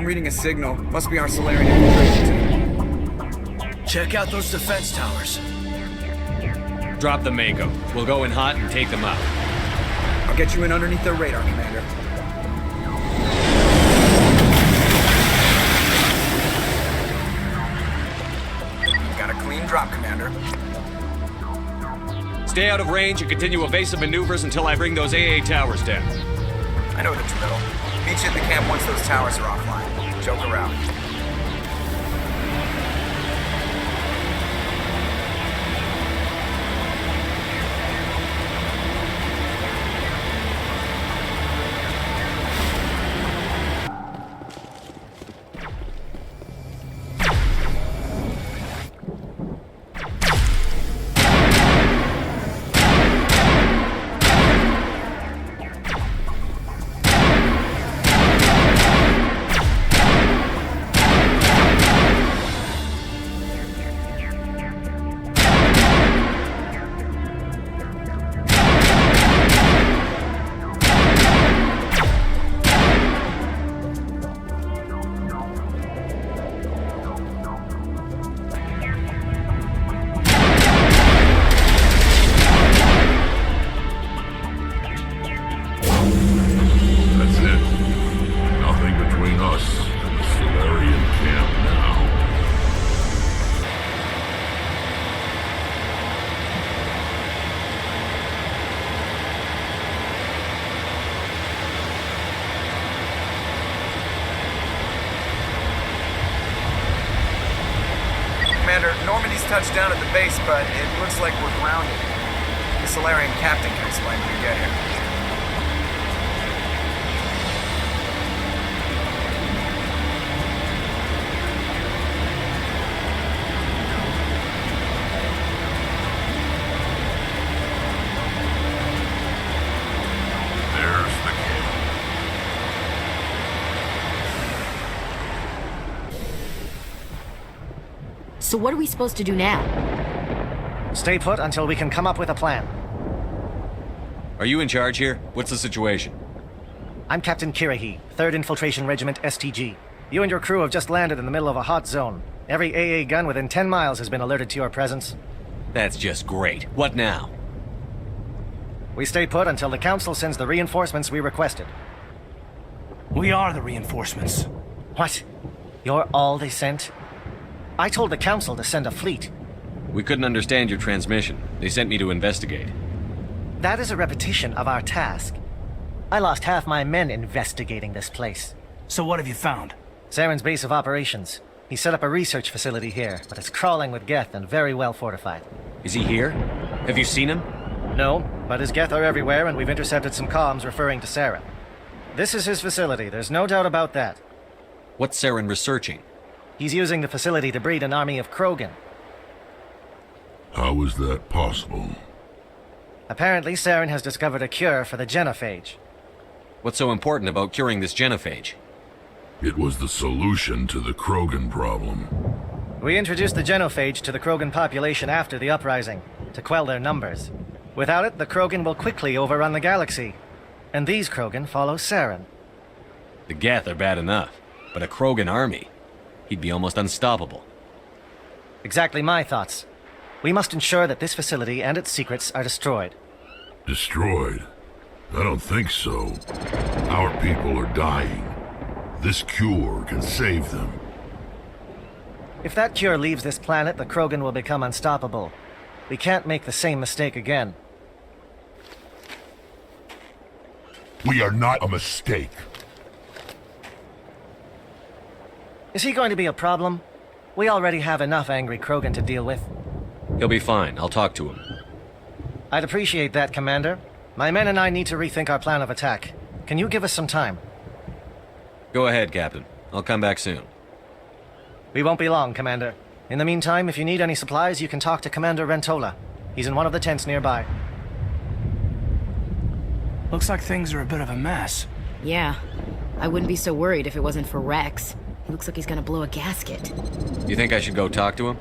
I'm reading a signal. Must be our Salarian infiltration team. Check out those defense towers. Drop the Mako. We'll go in hot and take them out. I'll get you in underneath their radar, Commander. Got a clean drop, Commander. Stay out of range and continue evasive maneuvers until I bring those AA towers down. I know the drill. Meet you at the camp once those towers are offline. Joke around. Commander, Normandy's touched down at the base, but it looks like we're grounded. The Salarian captain can explain when we get here. There's the camp. So what are we supposed to do now? Stay put until we can come up with a plan. Are you in charge here? What's the situation? I'm Captain Kirahi, 3rd Infiltration Regiment STG. You and your crew have just landed in the middle of a hot zone. Every AA gun within 10 miles has been alerted to your presence. That's just great. What now? We stay put until the Council sends the reinforcements we requested. We are the reinforcements. What? You're all they sent? I told the Council to send a fleet. We couldn't understand your transmission. They sent me to investigate. That is a repetition of our task. I lost half my men investigating this place. So what have you found? Saren's base of operations. He set up a research facility here, but it's crawling with Geth and very well fortified. Is he here? Have you seen him? No, but his Geth are everywhere and we've intercepted some comms referring to Saren. This is his facility, there's no doubt about that. What's Saren researching? He's using the facility to breed an army of Krogan. How is that possible? Apparently, Saren has discovered a cure for the genophage. What's so important about curing this genophage? It was the solution to the Krogan problem. We introduced the genophage to the Krogan population after the uprising, to quell their numbers. Without it, the Krogan will quickly overrun the galaxy. And these Krogan follow Saren. The Geth are bad enough, but a Krogan army? He'd be almost unstoppable. Exactly my thoughts. We must ensure that this facility and its secrets are destroyed. Destroyed? I don't think so. Our people are dying. This cure can save them. If that cure leaves this planet, the Krogan will become unstoppable. We can't make the same mistake again. We are not a mistake. Is he going to be a problem? We already have enough angry Krogan to deal with. He'll be fine. I'll talk to him. I'd appreciate that, Commander. My men and I need to rethink our plan of attack. Can you give us some time? Go ahead, Captain. I'll come back soon. We won't be long, Commander. In the meantime, if you need any supplies, you can talk to Commander Rentola. He's in one of the tents nearby. Looks like things are a bit of a mess. Yeah. I wouldn't be so worried if it wasn't for Rex. He looks like he's gonna blow a gasket. You think I should go talk to him?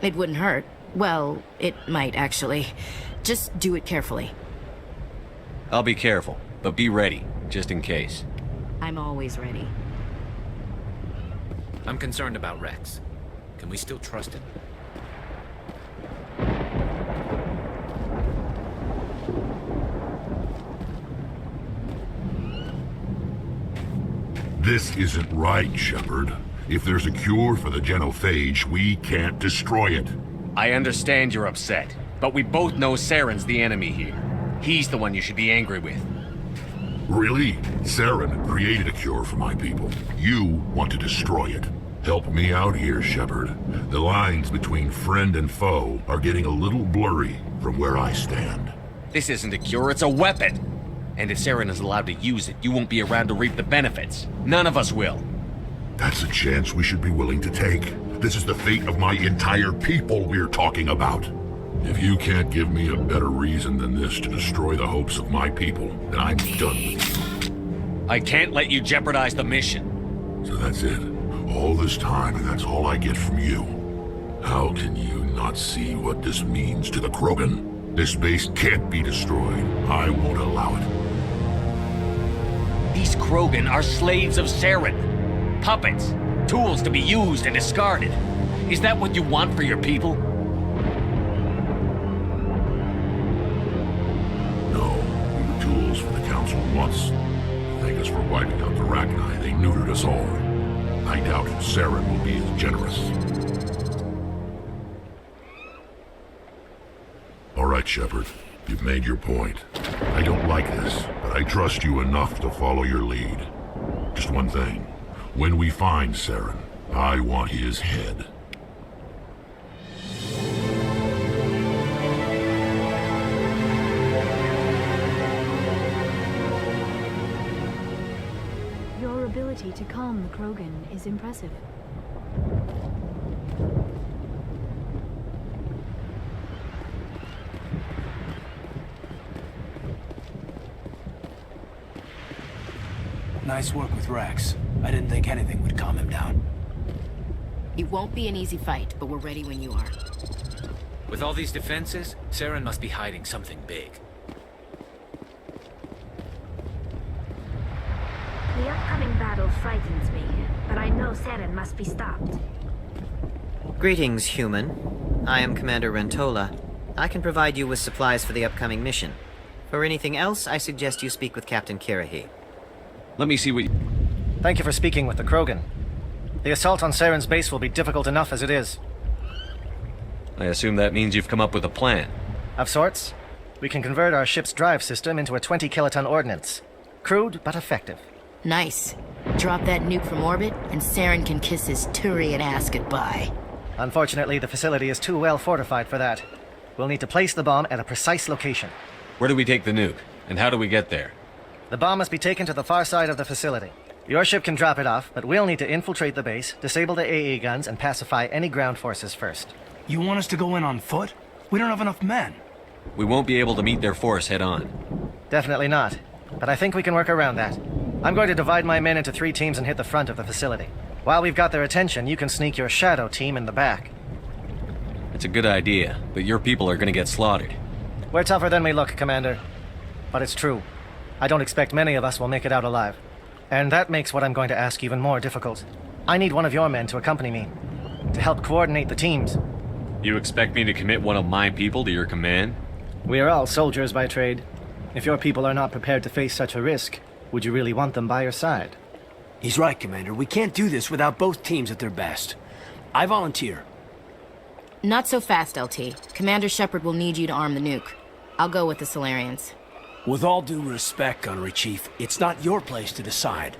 It wouldn't hurt. Well, it might, actually. Just do it carefully. I'll be careful, but be ready, just in case. I'm always ready. I'm concerned about Rex. Can we still trust him? This isn't right, Shepard. If there's a cure for the genophage, we can't destroy it. I understand you're upset, but we both know Saren's the enemy here. He's the one you should be angry with. Really? Saren created a cure for my people. You want to destroy it. Help me out here, Shepard. The lines between friend and foe are getting a little blurry from where I stand. This isn't a cure, it's a weapon! And if Saren is allowed to use it, you won't be around to reap the benefits. None of us will. That's a chance we should be willing to take. This is the fate of my entire people we're talking about. If you can't give me a better reason than this to destroy the hopes of my people, then I'm done with you. I can't let you jeopardize the mission. So that's it. All this time, and that's all I get from you. How can you not see what this means to the Krogan? This base can't be destroyed. I won't allow it. These Krogan are slaves of Saren. Puppets. Tools to be used and discarded. Is that what you want for your people? No, we were tools for the Council once. Thank us for wiping out the Rachni. They neutered us all. I doubt Saren will be as generous. All right, Shepard. You've made your point. I don't like this, but I trust you enough to follow your lead. Just one thing. When we find Saren, I want his head. Your ability to calm the Krogan is impressive. Nice work with Rex. I didn't think anything would calm him down. It won't be an easy fight, but we're ready when you are. With all these defenses, Saren must be hiding something big. The upcoming battle frightens me, but I know Saren must be stopped. Greetings, human. I am Commander Rentola. I can provide you with supplies for the upcoming mission. For anything else, I suggest you speak with Captain Kirahi. Let me see what you... Thank you for speaking with the Krogan. The assault on Saren's base will be difficult enough as it is. I assume that means you've come up with a plan. Of sorts. We can convert our ship's drive system into a 20-kiloton ordnance. Crude, but effective. Nice. Drop that nuke from orbit, and Saren can kiss his Turian ass goodbye. Unfortunately, the facility is too well fortified for that. We'll need to place the bomb at a precise location. Where do we take the nuke? And how do we get there? The bomb must be taken to the far side of the facility. Your ship can drop it off, but we'll need to infiltrate the base, disable the AA guns, and pacify any ground forces first. You want us to go in on foot? We don't have enough men. We won't be able to meet their force head on. Definitely not. But I think we can work around that. I'm going to divide my men into 3 teams and hit the front of the facility. While we've got their attention, you can sneak your shadow team in the back. It's a good idea, but your people are gonna get slaughtered. We're tougher than we look, Commander. But it's true. I don't expect many of us will make it out alive. And that makes what I'm going to ask even more difficult. I need one of your men to accompany me, to help coordinate the teams. You expect me to commit one of my people to your command? We are all soldiers by trade. If your people are not prepared to face such a risk, would you really want them by your side? He's right, Commander. We can't do this without both teams at their best. I volunteer. Not so fast, LT. Commander Shepard will need you to arm the nuke. I'll go with the Salarians. With all due respect, Gunnery Chief, it's not your place to decide.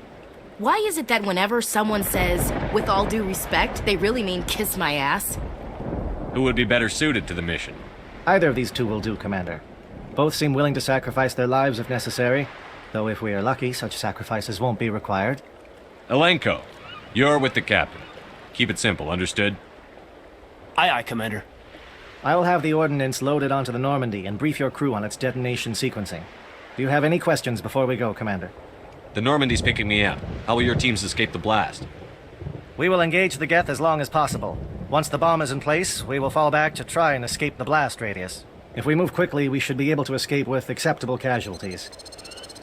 Why is it that whenever someone says, with all due respect, they really mean kiss my ass? Who would be better suited to the mission? Either of these two will do, Commander. Both seem willing to sacrifice their lives if necessary, though if we are lucky, such sacrifices won't be required. Elenko, you're with the captain. Keep it simple, understood? Aye, aye, Commander. I will have the ordnance loaded onto the Normandy and brief your crew on its detonation sequencing. Do you have any questions before we go, Commander? The Normandy's picking me up. How will your teams escape the blast? We will engage the Geth as long as possible. Once the bomb is in place, we will fall back to try and escape the blast radius. If we move quickly, we should be able to escape with acceptable casualties.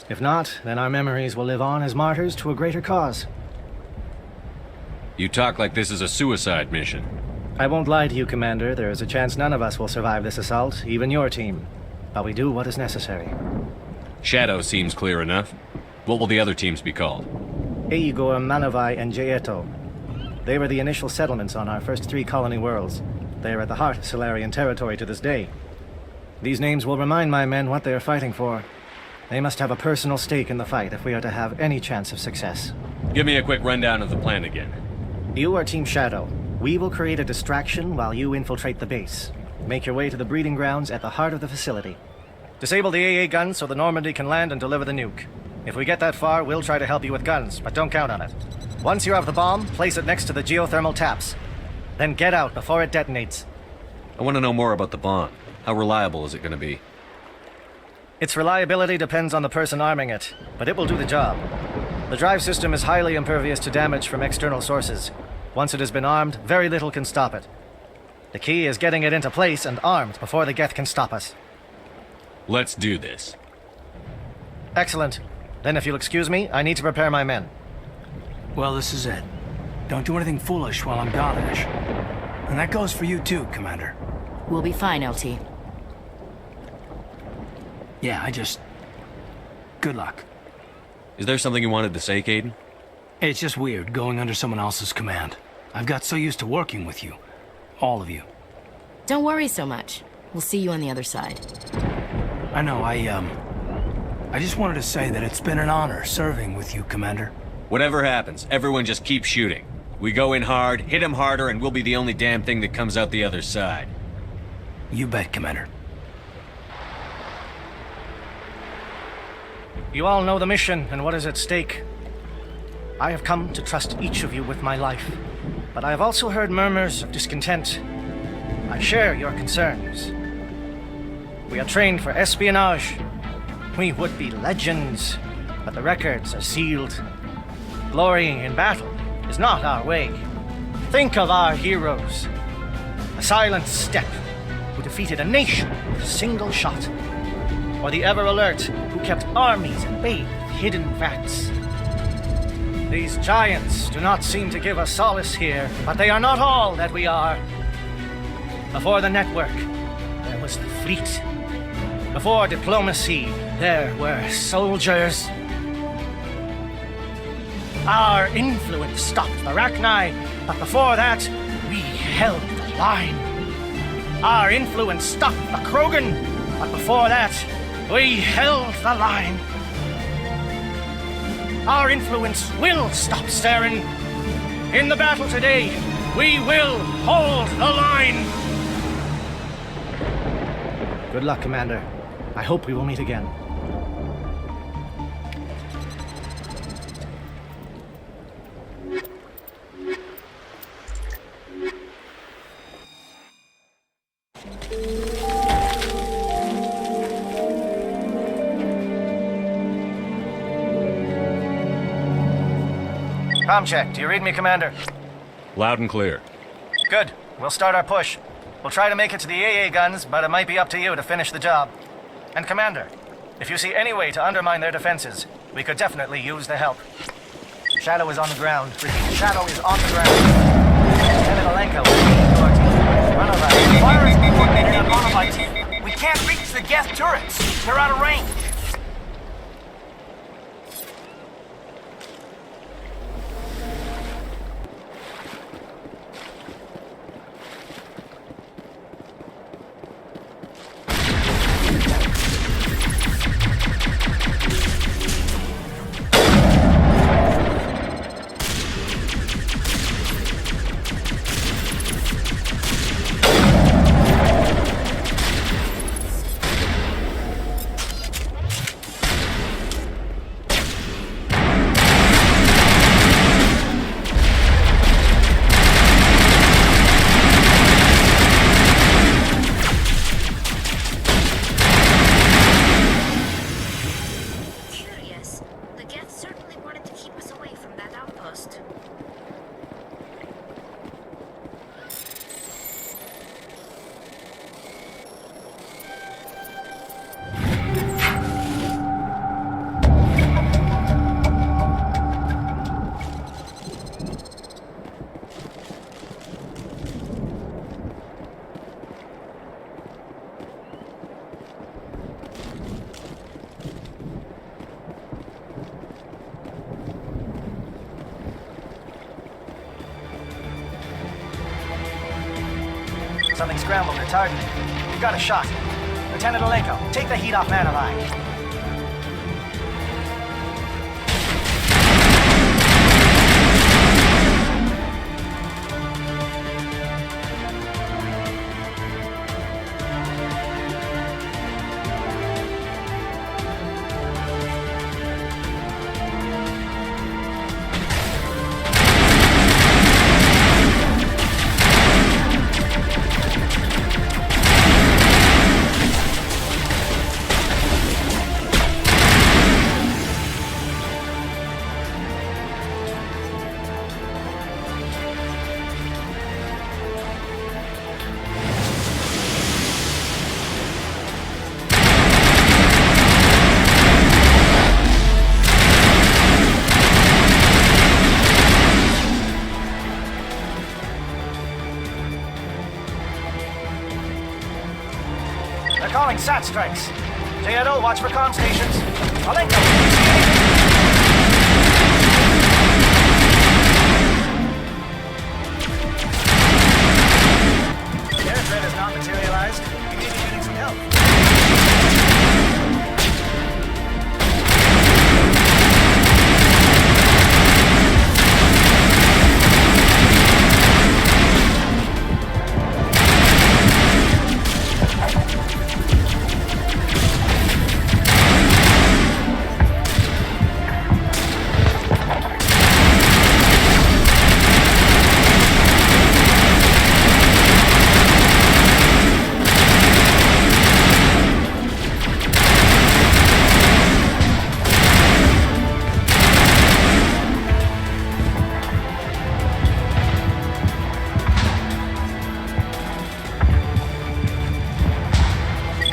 If not, then our memories will live on as martyrs to a greater cause. You talk like this is a suicide mission. I won't lie to you, Commander. There is a chance none of us will survive this assault, even your team. But we do what is necessary. Shadow seems clear enough. What will the other teams be called? Igor, Manavai, and Jaeto. They were the initial settlements on our first 3 colony worlds. They are at the heart of Salarian territory to this day. These names will remind my men what they are fighting for. They must have a personal stake in the fight if we are to have any chance of success. Give me a quick rundown of the plan again. You are Team Shadow. We will create a distraction while you infiltrate the base. Make your way to the breeding grounds at the heart of the facility. Disable the AA guns so the Normandy can land and deliver the nuke. If we get that far, we'll try to help you with guns, but don't count on it. Once you have the bomb, place it next to the geothermal taps. Then get out before it detonates. I want to know more about the bomb. How reliable is it going to be? Its reliability depends on the person arming it, but it will do the job. The drive system is highly impervious to damage from external sources. Once it has been armed, very little can stop it. The key is getting it into place and armed before the Geth can stop us. Let's do this. Excellent. Then if you'll excuse me, I need to prepare my men. Well, this is it. Don't do anything foolish while I'm gone, Ash. And that goes for you too, Commander. We'll be fine, LT. Yeah, good luck. Is there something you wanted to say, Caden? It's just weird going under someone else's command. I've got so used to working with you. All of you. Don't worry so much. We'll see you on the other side. I know, I just wanted to say that it's been an honor serving with you, Commander. Whatever happens, everyone just keep shooting. We go in hard, hit them harder, and we'll be the only damn thing that comes out the other side. You bet, Commander. You all know the mission and what is at stake. I have come to trust each of you with my life, but I have also heard murmurs of discontent. I share your concerns. We are trained for espionage. We would be legends, but the records are sealed. Glory in battle is not our way. Think of our heroes. A silent step who defeated a nation with a single shot. Or the ever-alert who kept armies at bay with hidden facts. These giants do not seem to give us solace here, but they are not all that we are. Before the network, there was the fleet. Before diplomacy, there were soldiers. Our influence stopped the Rachni, but before that, we held the line. Our influence stopped the Krogan, but before that, we held the line. Our influence will stop Saren. In the battle today, we will hold the line. Good luck, Commander. I hope we will meet again. Comm check. Do you read me, Commander? Loud and clear. Good. We'll start our push. We'll try to make it to the AA guns, but it might be up to you to finish the job. And Commander, if you see any way to undermine their defenses, we could definitely use the help. Shadow is on the ground. Repeat, Shadow is on the ground. Lieutenant Alenko, your team. Run over. Fire is coordinated on Monophyte. We can't reach the Geth turrets. They're out of range. Something scrambled their targeting. We've got a shot. Lieutenant Aleko, take the heat off Man Alive. They're calling SAT strikes. JNO, watch for comm stations. Alenko, do you see anything? The air threat has not materialized. We may be getting some help.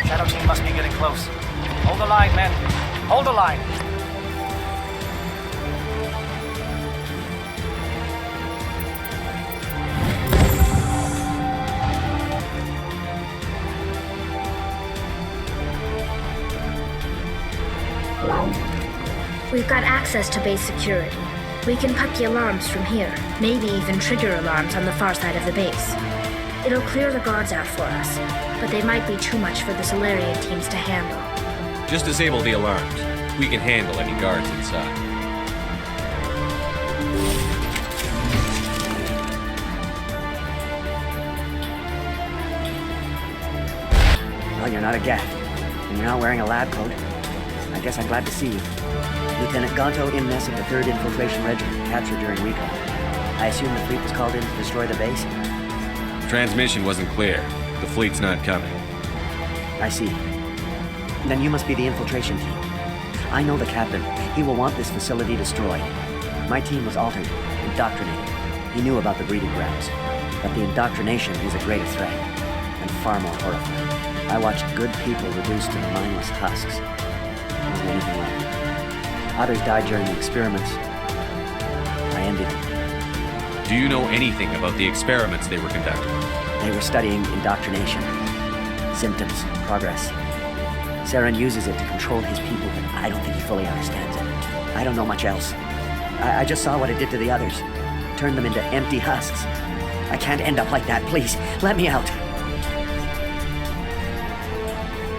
Shadow team must be getting close. Hold the line, men. Hold the line. We've got access to base security. We can put the alarms from here, maybe even trigger alarms on the far side of the base. It'll clear the guards out for us, but they might be too much for the Salarian teams to handle. Just disable the alarms. We can handle any guards inside. Well, you're not a Geth, and you're not wearing a lab coat. I guess I'm glad to see you. Lieutenant Gonto Imnes of the 3rd Infiltration Regiment, captured during recon. I assume the fleet was called in to destroy the base? Transmission wasn't clear. The fleet's not coming. I see. Then you must be the infiltration team. I know the captain. He will want this facility destroyed. My team was altered, indoctrinated. He knew about the breeding grounds. But the indoctrination is a greater threat, and far more horrifying. I watched good people reduced to mindless husks. There wasn't anything left. Others died during the experiments. I envied them. Do you know anything about the experiments they were conducting? They were studying indoctrination. Symptoms, progress. Saren uses it to control his people, but I don't think he fully understands it. I don't know much else. I just saw what it did to the others. Turned them into empty husks. I can't end up like that, please. Let me out.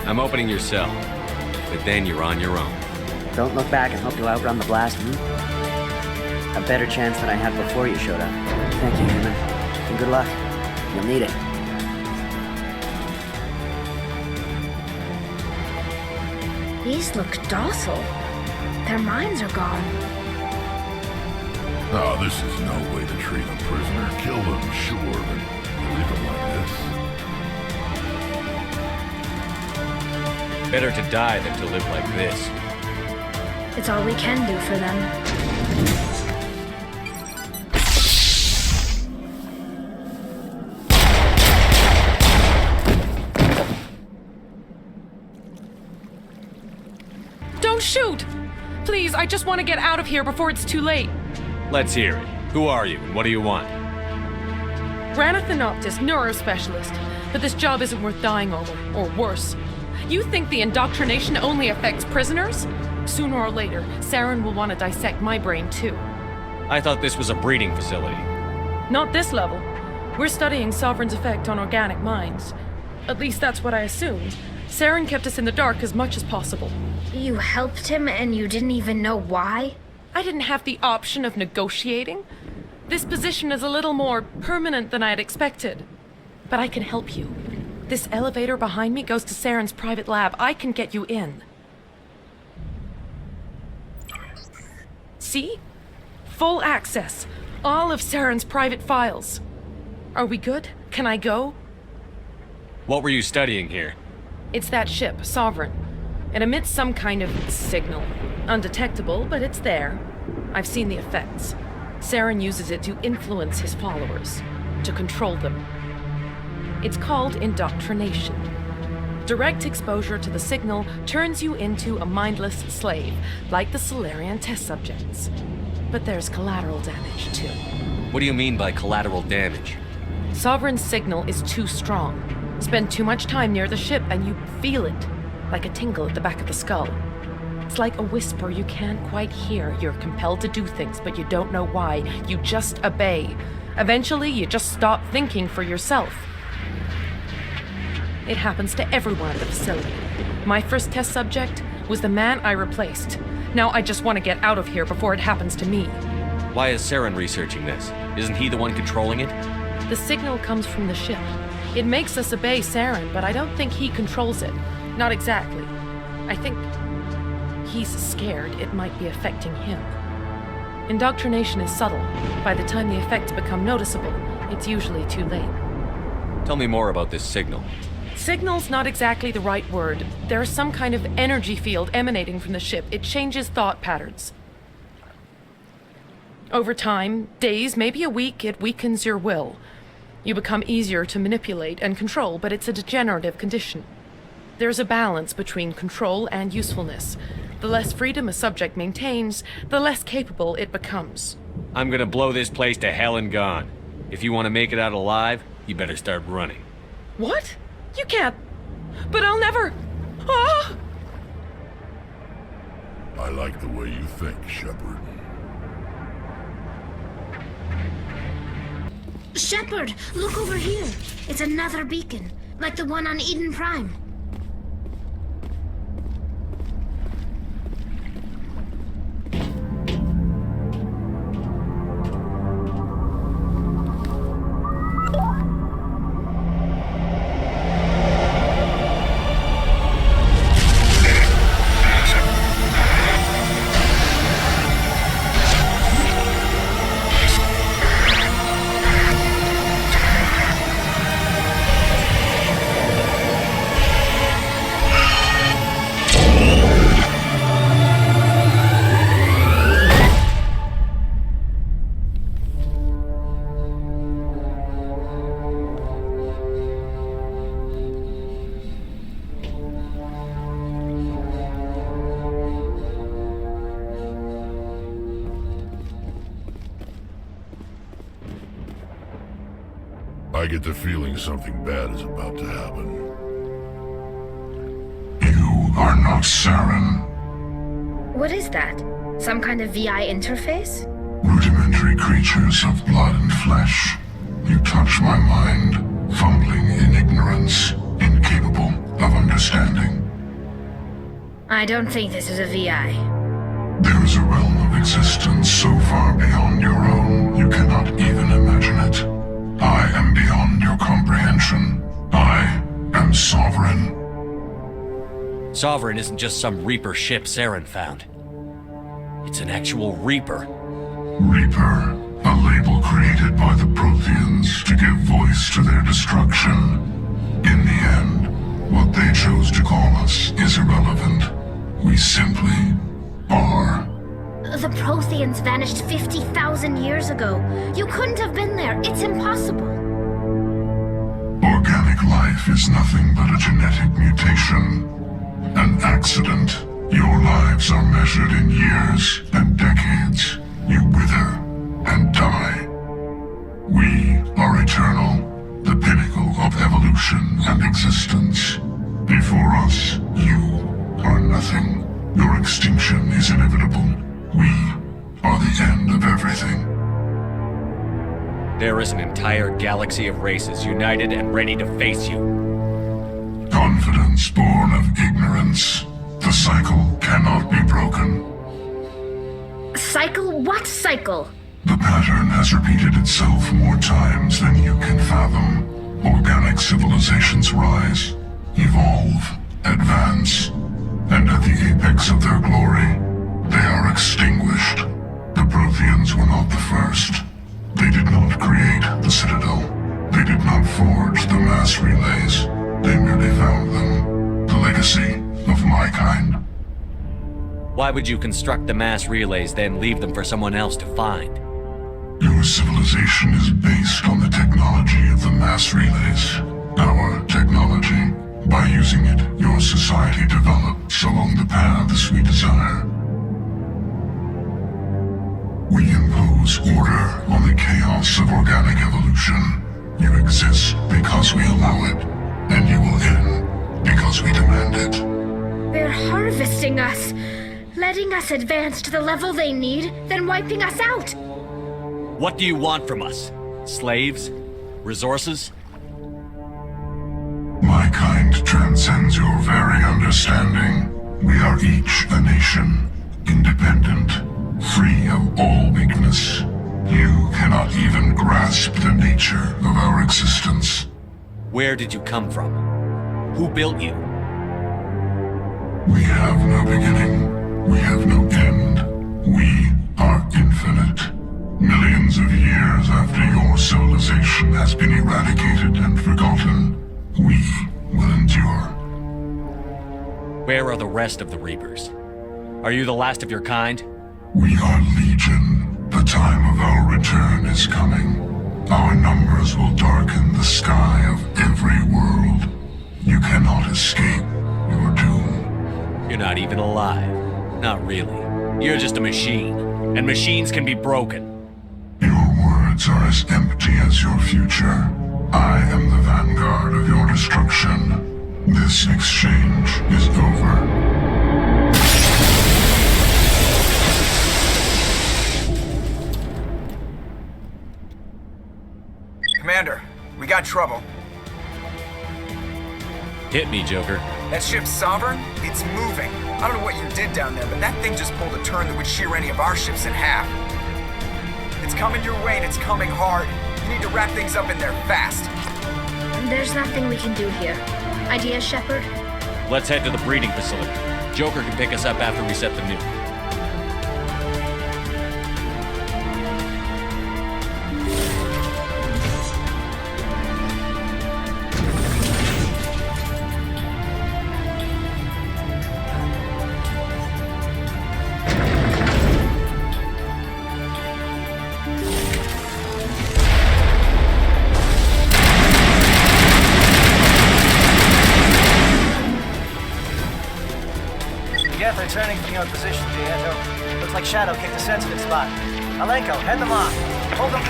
I'm opening your cell, but then you're on your own. Don't look back and hope to outrun the blast, A better chance than I had before you showed up. Thank you, human. And good luck. You'll need it. These look docile. Their minds are gone. Oh, this is no way to treat a prisoner. Kill them, sure, but leave them like this. Better to die than to live like this. It's all we can do for them. Don't shoot! Please, I just want to get out of here before it's too late. Let's hear it. Who are you, and what do you want? Ranathanoptis, neurospecialist. But this job isn't worth dying over, or worse. You think the indoctrination only affects prisoners? Sooner or later, Saren will want to dissect my brain too. I thought this was a breeding facility. Not this level. We're studying Sovereign's effect on organic minds. At least that's what I assumed. Saren kept us in the dark as much as possible. You helped him and you didn't even know why? I didn't have the option of negotiating. This position is a little more permanent than I had expected. But I can help you. This elevator behind me goes to Saren's private lab. I can get you in. See? Full access. All of Saren's private files. Are we good? Can I go? What were you studying here? It's that ship, Sovereign. It emits some kind of signal. Undetectable, but it's there. I've seen the effects. Saren uses it to influence his followers, to control them. It's called indoctrination. Direct exposure to the signal turns you into a mindless slave, like the Salarian test subjects. But there's collateral damage, too. What do you mean by collateral damage? Sovereign's signal is too strong. Spend too much time near the ship and you feel it, like a tingle at the back of the skull. It's like a whisper you can't quite hear. You're compelled to do things, but you don't know why. You just obey. Eventually, you just stop thinking for yourself. It happens to everyone at the facility. My first test subject was the man I replaced. Now I just want to get out of here before it happens to me. Why is Saren researching this? Isn't he the one controlling it? The signal comes from the ship. It makes us obey Saren, but I don't think he controls it. Not exactly. I think he's scared it might be affecting him. Indoctrination is subtle. By the time the effects become noticeable, it's usually too late. Tell me more about this signal. Signal's not exactly the right word. There's some kind of energy field emanating from the ship. It changes thought patterns. Over time, days, maybe a week, it weakens your will. You become easier to manipulate and control, but it's a degenerative condition. There's a balance between control and usefulness. The less freedom a subject maintains, the less capable it becomes. I'm gonna blow this place to hell and gone. If you want to make it out alive, you better start running. What? You can't. But I'll never. Ah! I like the way you think, Shepard. Shepard, look over here. It's another beacon, like the one on Eden Prime. I get the feeling something bad is about to happen. You are not Saren. What is that? Some kind of VI interface? Rudimentary creatures of blood and flesh. You touch my mind, fumbling in ignorance, incapable of understanding. I don't think this is a VI. There is a realm of existence so far beyond your own, you cannot even imagine it. I am beyond your comprehension. I am Sovereign. Sovereign isn't just some Reaper ship Saren found. It's an actual Reaper. Reaper, a label created by the Protheans to give voice to their destruction. In the end, what they chose to call us is irrelevant. We simply are. The Protheans vanished 50,000 years ago. You couldn't have been there. It's impossible. Organic life is nothing but a genetic mutation. An accident. Your lives are measured in years and decades. You wither and die. We are eternal, the pinnacle of evolution and existence. Before us, you are nothing. Your extinction is inevitable. We are the end of everything. There is an entire galaxy of races united and ready to face you. Confidence born of ignorance. The cycle cannot be broken. Cycle? What cycle? The pattern has repeated itself more times than you can fathom. Organic civilizations rise, evolve, advance, and at the apex of their glory, they are extinguished. The Protheans were not the first. They did not create the Citadel. They did not forge the mass relays. They merely found them. The legacy of my kind. Why would you construct the mass relays, then leave them for someone else to find? Your civilization is based on the technology of the mass relays. Our technology. By using it, your society develops along the paths we desire. We impose order on the chaos of organic evolution. You exist because we allow it, and you will end because we demand it. They're harvesting us, letting us advance to the level they need, then wiping us out. What do you want from us? Slaves? Resources? My kind transcends your very understanding. We are each a nation, independent, free of all weakness. You cannot even grasp the nature of our existence. Where did you come from? Who built you? We have no beginning. We have no end. We are infinite. Millions of years after your civilization has been eradicated and forgotten, we will endure. Where are the rest of the Reapers? Are you the last of your kind? We are legion. The time of our return is coming. Our numbers will darken the sky of every world. You cannot escape your doom. You're not even alive. Not really. You're just a machine. And machines can be broken. Your words are as empty as your future. I am the vanguard of your destruction. This exchange is over. Commander, we got trouble. Hit me, Joker. That ship's Sovereign? It's moving. I don't know what you did down there, but that thing just pulled a turn that would shear any of our ships in half. It's coming your way and it's coming hard. You need to wrap things up in there fast. There's nothing we can do here. Idea, Shepard? Let's head to the breeding facility. Joker can pick us up after we set the nuke. They're turning from your position, Pietro. Looks like Shadow kicked a sensitive spot. Alenko, head them off. Hold them.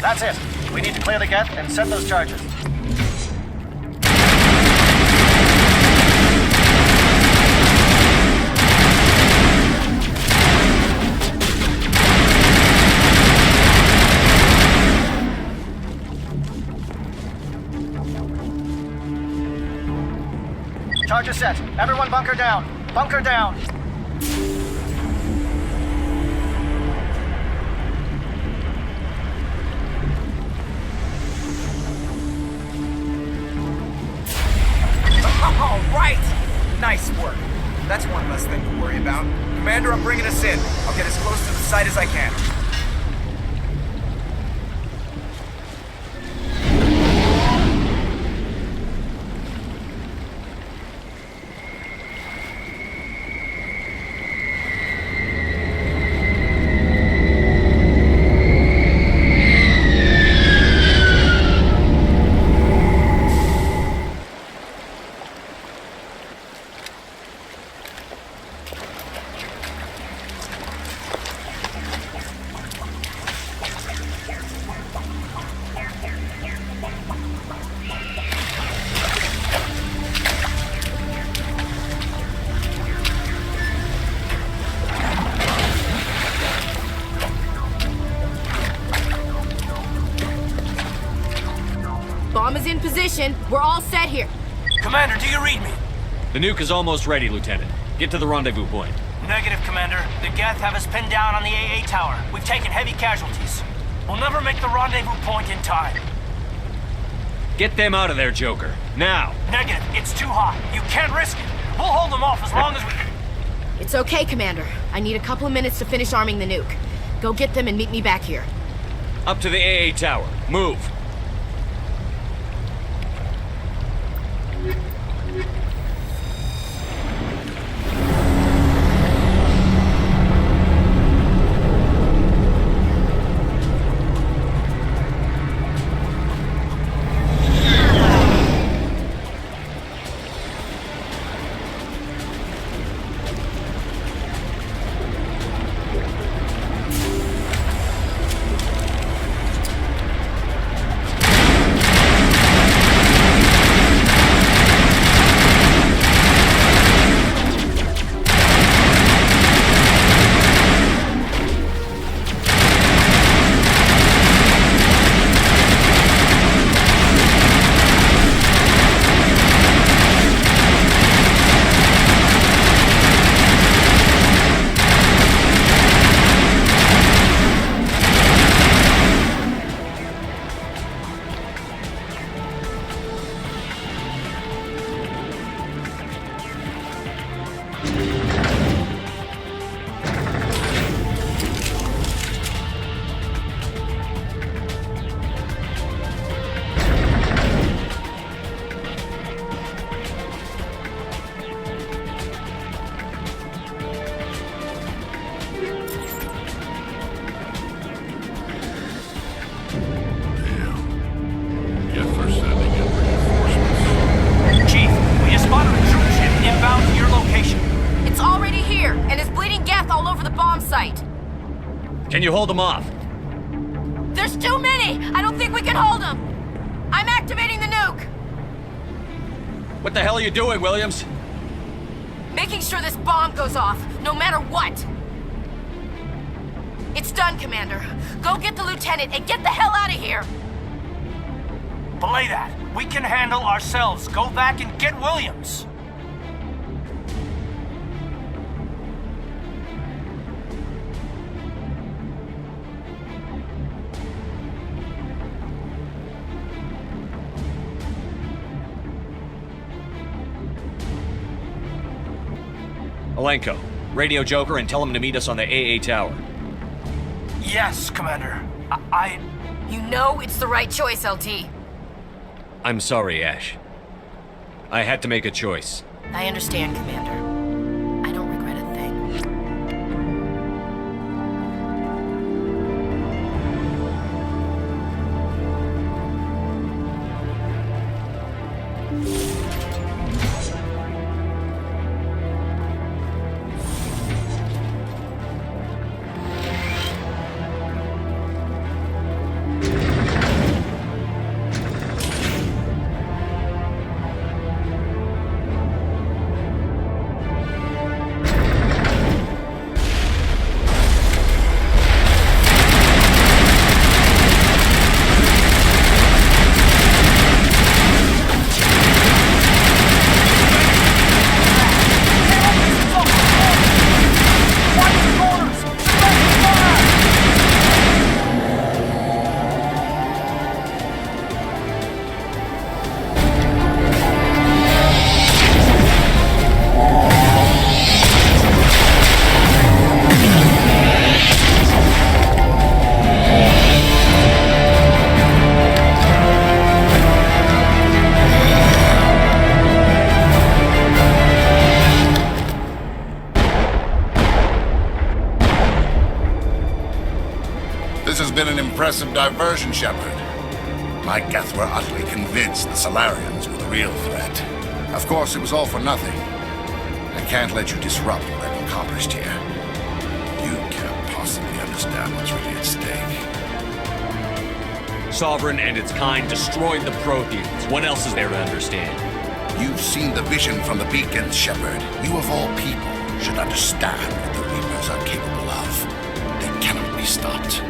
That's it. We need to clear the gate and set those charges. Charges set. Everyone bunker down. Bunker down. All right! Nice work. That's one less thing to worry about. Commander, I'm bringing us in. I'll get as close to the site as I can. position. We're all set here. Commander, do you read me? The nuke is almost ready, Lieutenant. Get to the rendezvous point. Negative, Commander. The Geth have us pinned down on the AA tower. We've taken heavy casualties. We'll never make the rendezvous point in time. Get them out of there, Joker. Now! Negative. It's too hot. You can't risk it. We'll hold them off as long as we... It's okay, Commander. I need a couple of minutes to finish arming the nuke. Go get them and meet me back here. Up to the AA tower. Move! Can you hold them off? There's too many! I don't think we can hold them! I'm activating the nuke! What the hell are you doing, Williams? Making sure this bomb goes off, no matter what! It's done, Commander. Go get the lieutenant and get the hell out of here! Belay that. We can handle ourselves. Go back and get Williams. Alenko, radio Joker and tell him to meet us on the AA tower. Yes, Commander. You know it's the right choice, LT. I'm sorry, Ash. I had to make a choice. I understand, Commander. I don't regret a thing. Impressive diversion, Shepard. My Geth were utterly convinced the Salarians were the real threat. Of course, it was all for nothing. I can't let you disrupt what I've accomplished here. You can't possibly understand what's really at stake. Sovereign and its kind destroyed the Protheans. What else is there to understand? You've seen the vision from the beacons, Shepard. You of all people should understand what the Reapers are capable of. They cannot be stopped.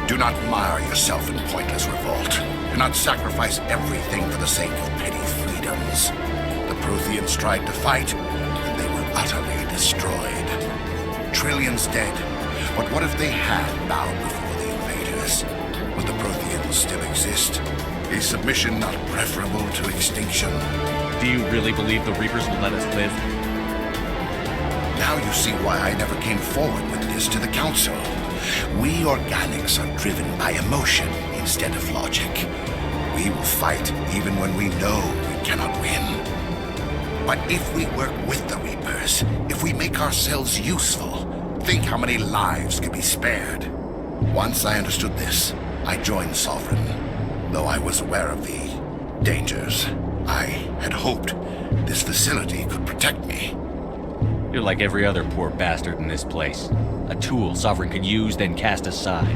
Do not mire yourself in pointless revolt. Do not sacrifice everything for the sake of petty freedoms. The Protheans tried to fight, and they were utterly destroyed. Trillions dead, but what if they had bowed before the invaders? Would the Protheans still exist? Is submission not preferable to extinction? Do you really believe the Reapers will let us live? Now you see why I never came forward with this to the Council. We organics are driven by emotion instead of logic. We will fight even when we know we cannot win. But if we work with the Reapers, if we make ourselves useful, think how many lives could be spared. Once I understood this, I joined Sovereign, though I was aware of the dangers. I had hoped this facility could protect me. You're like every other poor bastard in this place. A tool Sovereign can use, then cast aside.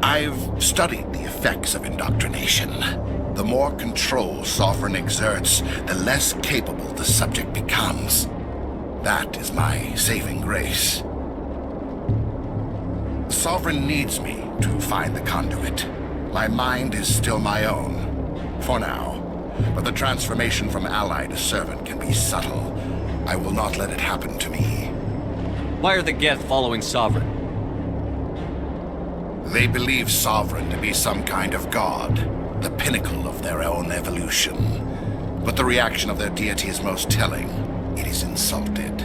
I've studied the effects of indoctrination. The more control Sovereign exerts, the less capable the subject becomes. That is my saving grace. Sovereign needs me to find the Conduit. My mind is still my own, for now. But the transformation from ally to servant can be subtle. I will not let it happen to me. Why are the Geth following Sovereign? They believe Sovereign to be some kind of god, the pinnacle of their own evolution. But the reaction of their deity is most telling. It is insulted.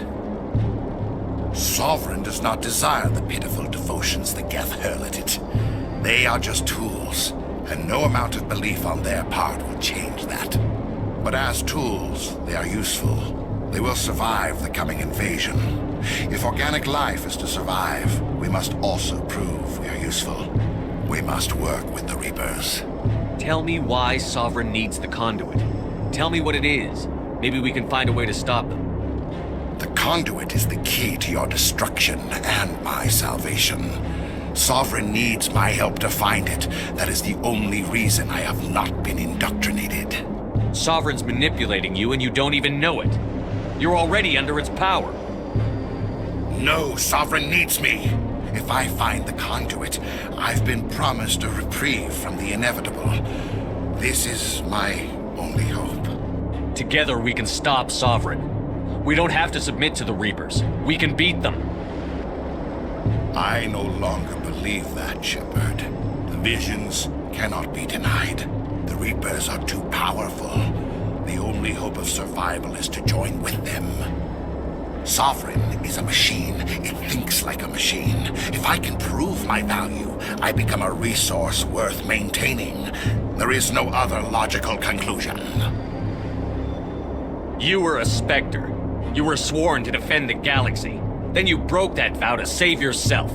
Sovereign does not desire the pitiful devotions the Geth hurl at it. They are just tools, and no amount of belief on their part will change that. But as tools, they are useful. They will survive the coming invasion. If organic life is to survive, we must also prove we are useful. We must work with the Reapers. Tell me why Sovereign needs the Conduit. Tell me what it is. Maybe we can find a way to stop them. The Conduit is the key to your destruction and my salvation. Sovereign needs my help to find it. That is the only reason I have not been indoctrinated. Sovereign's manipulating you and you don't even know it. You're already under its power. No, Sovereign needs me. If I find the Conduit, I've been promised a reprieve from the inevitable. This is my only hope. Together we can stop Sovereign. We don't have to submit to the Reapers. We can beat them. I no longer believe that, Shepard. The visions cannot be denied. The Reapers are too powerful. The only hope of survival is to join with them. Sovereign is a machine. It thinks like a machine. If I can prove my value, I become a resource worth maintaining. There is no other logical conclusion. You were a Spectre. You were sworn to defend the galaxy. Then you broke that vow to save yourself.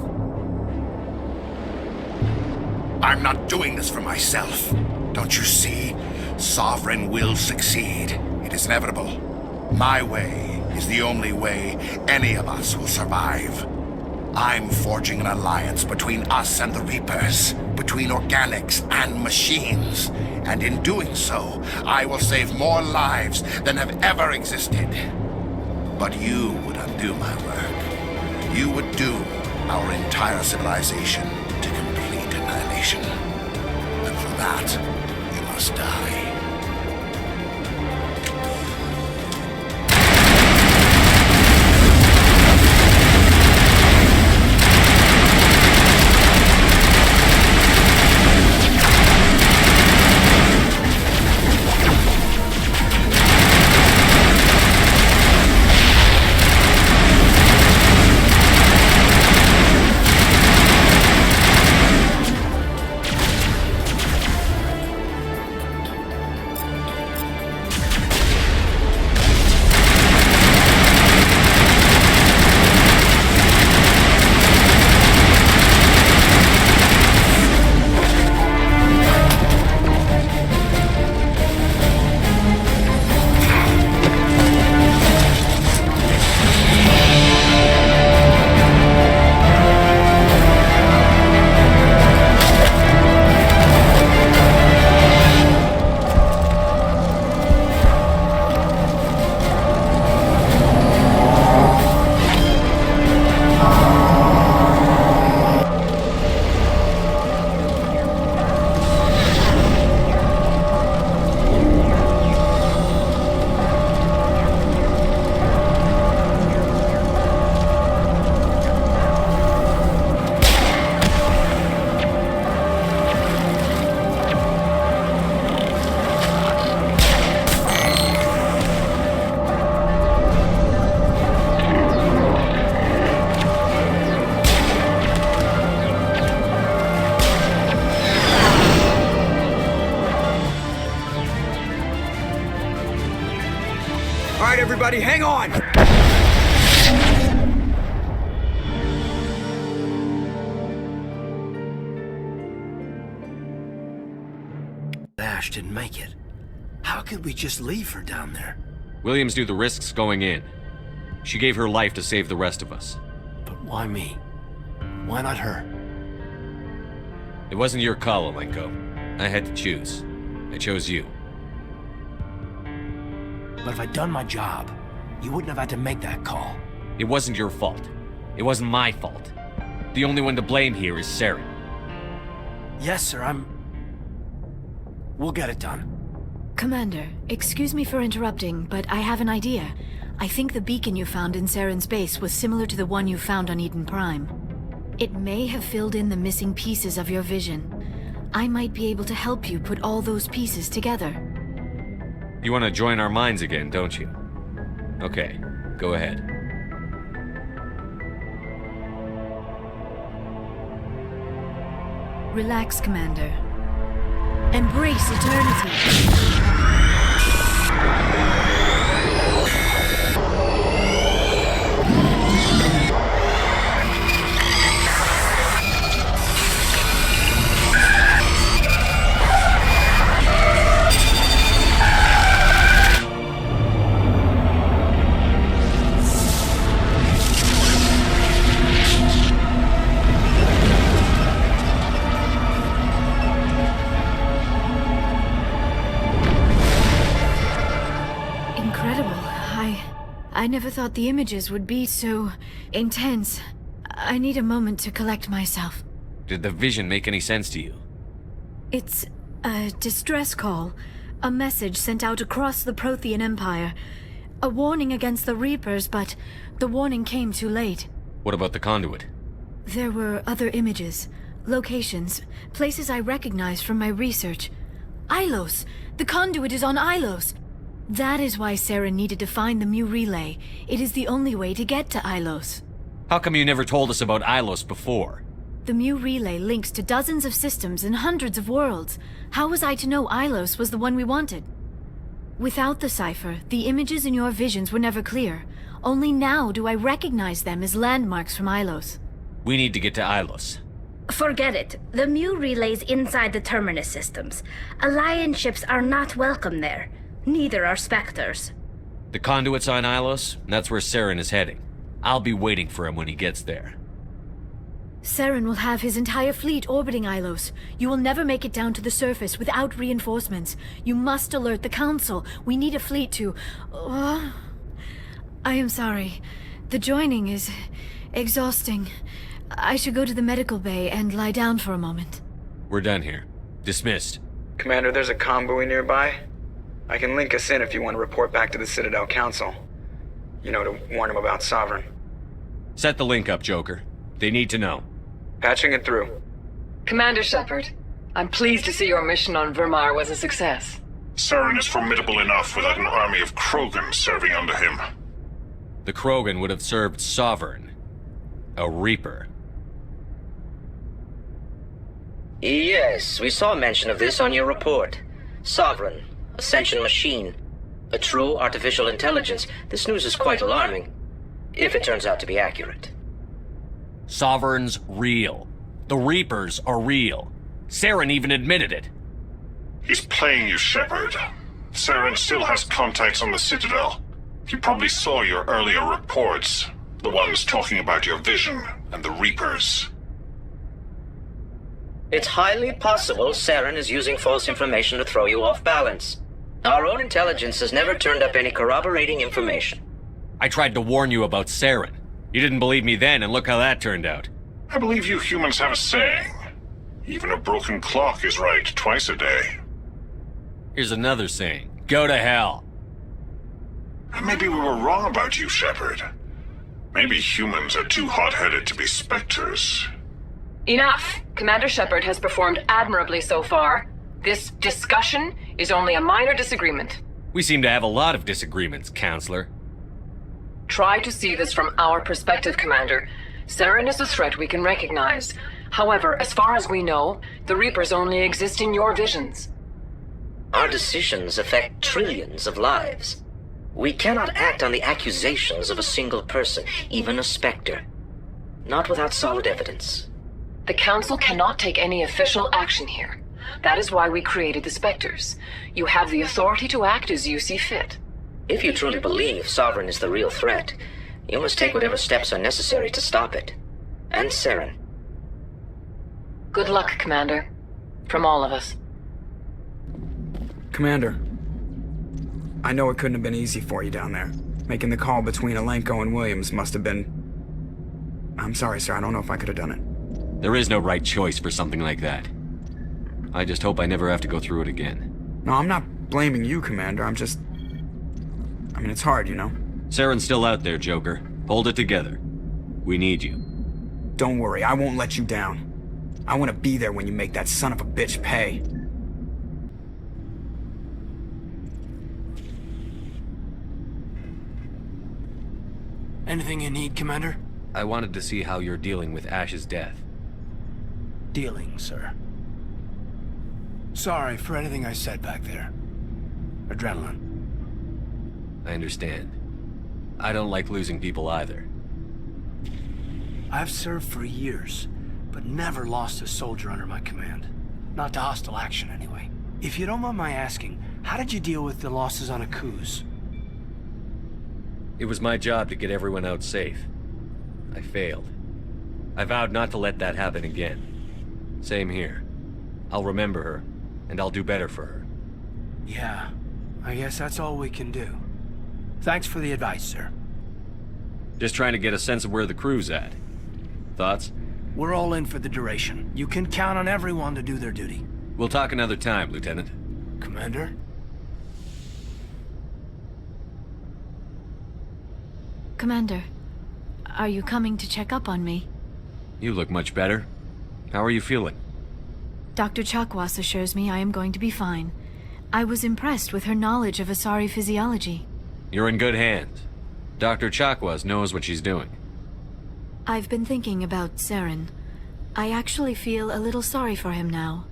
I'm not doing this for myself. Don't you see? Sovereign will succeed. It is inevitable. My way is the only way any of us will survive. I'm forging an alliance between us and the Reapers, between organics and machines. And in doing so, I will save more lives than have ever existed. But you would undo my work. You would doom our entire civilization to complete annihilation. And for that, you must die. right, everybody, hang on! Ash didn't make it. How could we just leave her down there? Williams knew the risks going in. She gave her life to save the rest of us. But why me? Why not her? It wasn't your call, Alenko. I had to choose. I chose you. But if I'd done my job, you wouldn't have had to make that call. It wasn't your fault. It wasn't my fault. The only one to blame here is Saren. Yes, sir, We'll get it done. Commander, excuse me for interrupting, but I have an idea. I think the beacon you found in Saren's base was similar to the one you found on Eden Prime. It may have filled in the missing pieces of your vision. I might be able to help you put all those pieces together. You want to join our minds again, don't you? Okay, go ahead. Relax, Commander. Embrace eternity. I never thought the images would be so intense. I need a moment to collect myself. Did the vision make any sense to you? It's a distress call. A message sent out across the Prothean Empire. A warning against the Reapers, but the warning came too late. What about the Conduit? There were other images, locations, places I recognized from my research. Ilos! The Conduit is on Ilos! That is why Saren needed to find the Mu Relay. It is the only way to get to Ilos. How come you never told us about Ilos before? The Mu Relay links to dozens of systems and hundreds of worlds. How was I to know Ilos was the one we wanted? Without the cipher, the images in your visions were never clear. Only now do I recognize them as landmarks from Ilos. We need to get to Ilos. Forget it. The Mu Relay's inside the Terminus systems. Alliance ships are not welcome there. Neither are Spectres. The Conduit's on Ilos, and that's where Saren is heading. I'll be waiting for him when he gets there. Saren will have his entire fleet orbiting Ilos. You will never make it down to the surface without reinforcements. You must alert the Council. We need a fleet to... I am sorry. The joining is exhausting. I should go to the medical bay and lie down for a moment. We're done here. Dismissed. Commander, there's a comm buoy nearby. I can link us in if you want to report back to the Citadel Council. You know, to warn them about Sovereign. Set the link up, Joker. They need to know. Patching it through. Commander Shepard, I'm pleased to see your mission on Virmire was a success. Saren is formidable enough without an army of Krogan serving under him. The Krogan would have served Sovereign. A Reaper. Yes, we saw mention of this on your report. Sovereign. Ascension machine. A true artificial intelligence. This news is quite alarming. If it turns out to be accurate. Sovereign's real. The Reapers are real. Saren even admitted it. He's playing you, Shepard. Saren still has contacts on the Citadel. He probably saw your earlier reports. The ones talking about your vision and the Reapers. It's highly possible Saren is using false information to throw you off balance. Our own intelligence has never turned up any corroborating information. I tried to warn you about Saren. You didn't believe me then, and look how that turned out. I believe you humans have a saying. Even a broken clock is right twice a day. Here's another saying. Go to hell. Maybe we were wrong about you, Shepard. Maybe humans are too hot-headed to be Spectres. Enough! Commander Shepard has performed admirably so far. This discussion is only a minor disagreement. We seem to have a lot of disagreements, Counselor. Try to see this from our perspective, Commander. Saren is a threat we can recognize. However, as far as we know, the Reapers only exist in your visions. Our decisions affect trillions of lives. We cannot act on the accusations of a single person, even a Spectre. Not without solid evidence. The Council cannot take any official action here. That is why we created the Spectres. You have the authority to act as you see fit. If you truly believe Sovereign is the real threat, you must take whatever steps are necessary to stop it. And Saren. Good luck, Commander. From all of us. Commander, I know it couldn't have been easy for you down there. Making the call between Alenko and Williams must have been... I'm sorry, sir. I don't know if I could have done it. There is no right choice for something like that. I just hope I never have to go through it again. No, I'm not blaming you, Commander. I'm just... I mean, it's hard, you know? Saren's still out there, Joker. Hold it together. We need you. Don't worry, I won't let you down. I want to be there when you make that son of a bitch pay. Anything you need, Commander? I wanted to see how you're dealing with Ash's death. Dealing, sir. Sorry for anything I said back there. Adrenaline. I understand. I don't like losing people either. I've served for years, but never lost a soldier under my command. Not to hostile action, anyway. If you don't mind my asking, how did you deal with the losses on Akuz? It was my job to get everyone out safe. I failed. I vowed not to let that happen again. Same here. I'll remember her, and I'll do better for her. Yeah, I guess that's all we can do. Thanks for the advice, sir. Just trying to get a sense of where the crew's at. Thoughts? We're all in for the duration. You can count on everyone to do their duty. We'll talk another time, Lieutenant. Commander? Commander, are you coming to check up on me? You look much better. How are you feeling? Dr. Chakwas assures me I am going to be fine. I was impressed with her knowledge of Asari physiology. You're in good hands. Dr. Chakwas knows what she's doing. I've been thinking about Saren. I actually feel a little sorry for him now.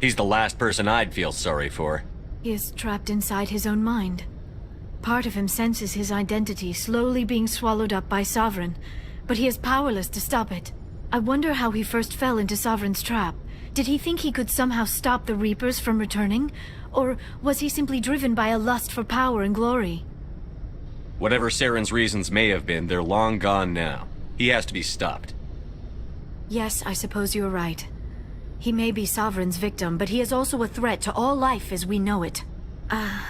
He's the last person I'd feel sorry for. He is trapped inside his own mind. Part of him senses his identity slowly being swallowed up by Sovereign, but he is powerless to stop it. I wonder how he first fell into Sovereign's trap. Did he think he could somehow stop the Reapers from returning? Or was he simply driven by a lust for power and glory? Whatever Saren's reasons may have been, they're long gone now. He has to be stopped. Yes, I suppose you're right. He may be Sovereign's victim, but he is also a threat to all life as we know it.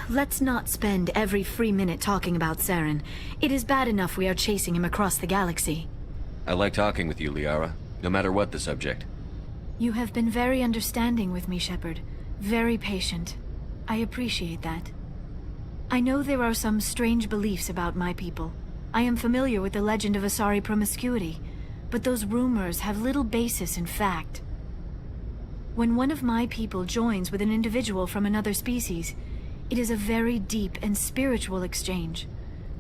Let's not spend every free minute talking about Saren. It is bad enough we are chasing him across the galaxy. I like talking with you, Liara, no matter what the subject. You have been very understanding with me, Shepard. Very patient. I appreciate that. I know there are some strange beliefs about my people. I am familiar with the legend of Asari promiscuity, but those rumors have little basis in fact. When one of my people joins with an individual from another species, it is a very deep and spiritual exchange.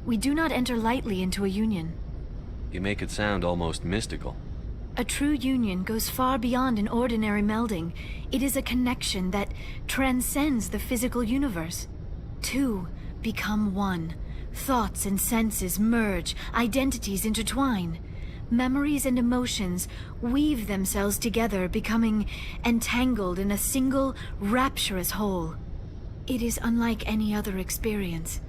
We do not enter lightly into a union. You make it sound almost mystical. A true union goes far beyond an ordinary melding. It is a connection that transcends the physical universe. Two become one. Thoughts and senses merge, identities intertwine. Memories and emotions weave themselves together, becoming entangled in a single, rapturous whole. It is unlike any other experience.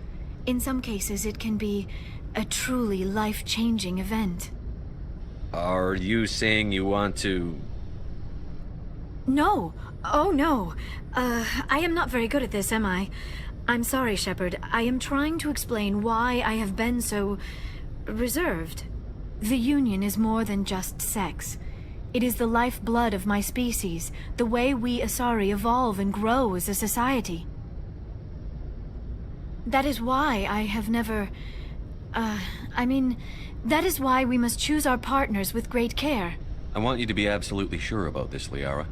In some cases, it can be a truly life-changing event. Are you saying you want to... No. Oh, no. I am not very good at this, am I? I'm sorry, Shepard. I am trying to explain why I have been so... reserved. The Union is more than just sex. It is the lifeblood of my species, the way we Asari evolve and grow as a society. That is why I have never... that is why we must choose our partners with great care. I want you to be absolutely sure about this, Liara.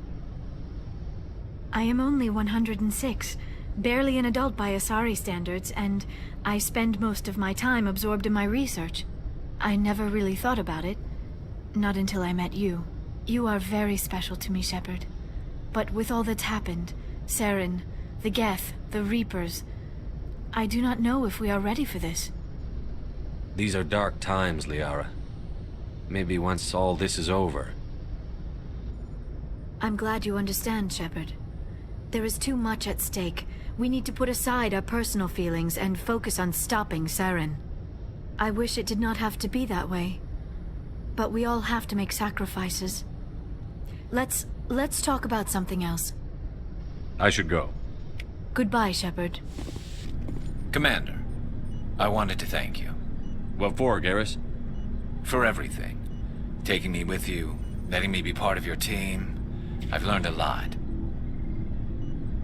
I am only 106, barely an adult by Asari standards, and I spend most of my time absorbed in my research. I never really thought about it. Not until I met you. You are very special to me, Shepard. But with all that's happened, Saren, the Geth, the Reapers, I do not know if we are ready for this. These are dark times, Liara. Maybe once all this is over. I'm glad you understand, Shepard. There is too much at stake. We need to put aside our personal feelings and focus on stopping Saren. I wish it did not have to be that way. But we all have to make sacrifices. Let's talk about something else. I should go. Goodbye, Shepard. Commander, I wanted to thank you. What for, Garrus? For everything. Taking me with you, letting me be part of your team. I've learned a lot.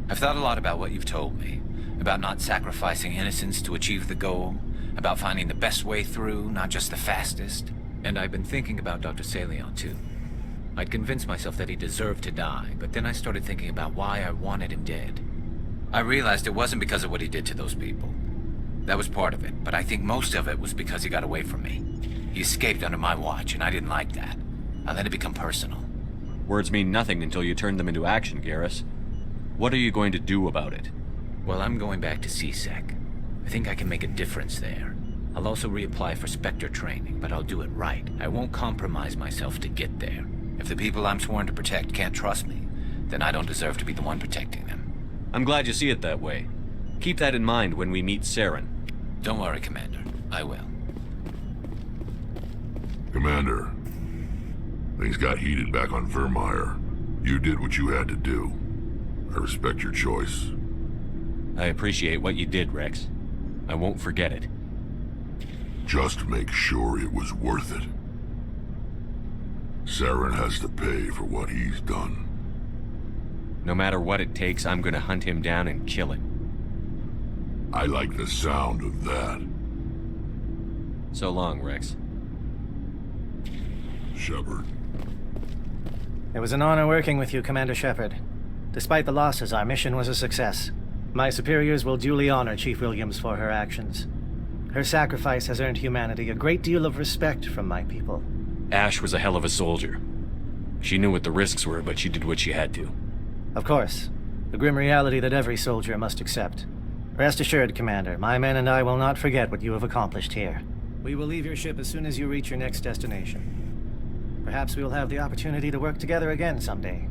I've thought a lot about what you've told me. About not sacrificing innocence to achieve the goal. About finding the best way through, not just the fastest. And I've been thinking about Dr. Salarian, too. I'd convinced myself that he deserved to die, but then I started thinking about why I wanted him dead. I realized it wasn't because of what he did to those people. That was part of it, but I think most of it was because he got away from me. He escaped under my watch, and I didn't like that. I let it become personal. Words mean nothing until you turn them into action, Garrus. What are you going to do about it? Well, I'm going back to C-Sec. I think I can make a difference there. I'll also reapply for Spectre training, but I'll do it right. I won't compromise myself to get there. If the people I'm sworn to protect can't trust me, then I don't deserve to be the one protecting them. I'm glad you see it that way. Keep that in mind when we meet Saren. Don't worry, Commander. I will. Commander, things got heated back on Virmire. You did what you had to do. I respect your choice. I appreciate what you did, Rex. I won't forget it. Just make sure it was worth it. Saren has to pay for what he's done. No matter what it takes, I'm gonna hunt him down and kill him. I like the sound of that. So long, Rex. Shepard. It was an honor working with you, Commander Shepard. Despite the losses, our mission was a success. My superiors will duly honor Chief Williams for her actions. Her sacrifice has earned humanity a great deal of respect from my people. Ash was a hell of a soldier. She knew what the risks were, but she did what she had to. Of course. The grim reality that every soldier must accept. Rest assured, Commander, my men and I will not forget what you have accomplished here. We will leave your ship as soon as you reach your next destination. Perhaps we will have the opportunity to work together again someday.